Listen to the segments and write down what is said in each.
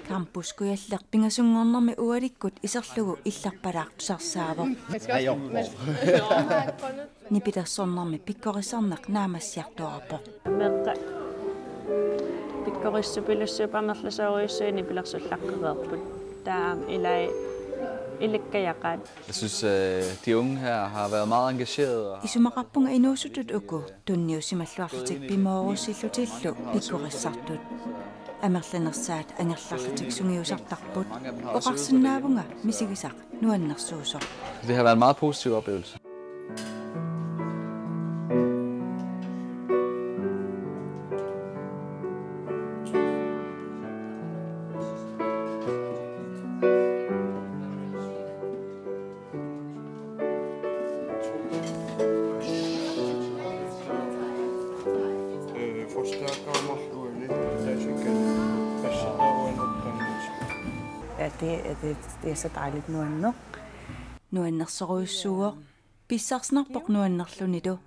Campuskujalleq pingasungornermi ualikkut iserlugu illarpalaartusarsaavo. Nipilersornermi pikkorisarneq naamassiartuarpo. Meqqa pikkorissupilussuuparnerlasoruissuini pilersullaqqereerput. Taam ilai illikkajaqaat. Jeg synes, de unge her har været meget engagerede. Isumaqarpunga inuusutut uku tunniusimalluarlutik pimoorusillutillu pikkorissartut. Amerlanersaat angerlarlutik sungiusartarput oqarsinnaavunga misigisaq nuannersuusoq. Det har været en meget positiv oplevelse. Det er så dejligt nuanneq. Nuannersoruissuuoq pissarsnarpoq nuannerlunitu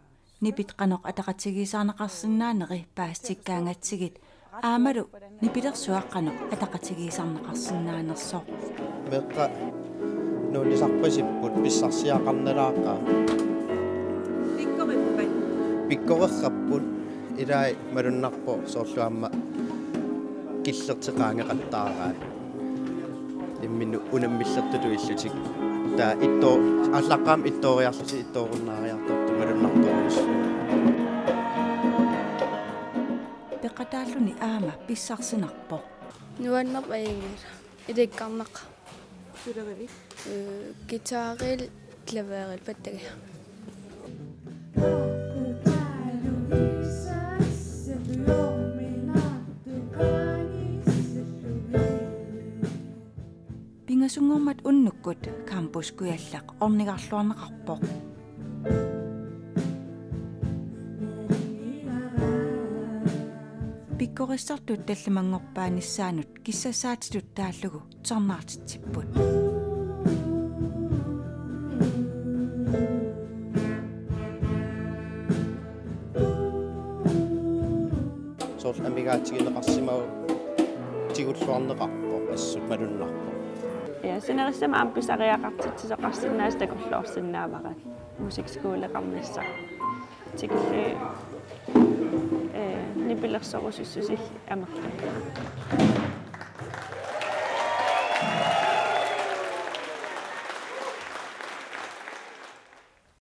nipitqanoq ataqatigisaarneqarsinnaaneri paastikkaangatsigit aamalu nipilersuaqqanoq ataqatigisaarneqarsinnaanersoq. Meqqa nuunisarpasipput pissarsiaqarnalaaqqa. Pikkorerrapput ilai malunnarpo soorluamma killerteqaangeqattaaraat. Imminnu unammillertutu illutik taa itto allaqaam ittoriarlusi ittoorunnaariartortu malunnartoruis Peqataalluni aama pissarsinarpo. Nuannerp aingil ilikkarnaqa. Sulerivik. Gitaaril klaveril pattagi. Pingasungormat unnukkut campuskuallaq ornigarluarneqarpoq. Pikkorissartut tallamangorpaanissaanut kissassaatitut taallugu tornaartitsipput. soorl amigaatigineqarsimau tigulluarneqarpoq assut malunnarpoq. Ja, sinerissama ampisariaqartitsisoqarsinnaastakуллуорсиннааварат musikskuuleqarnissa tikillu nipilersorusussusil amerlu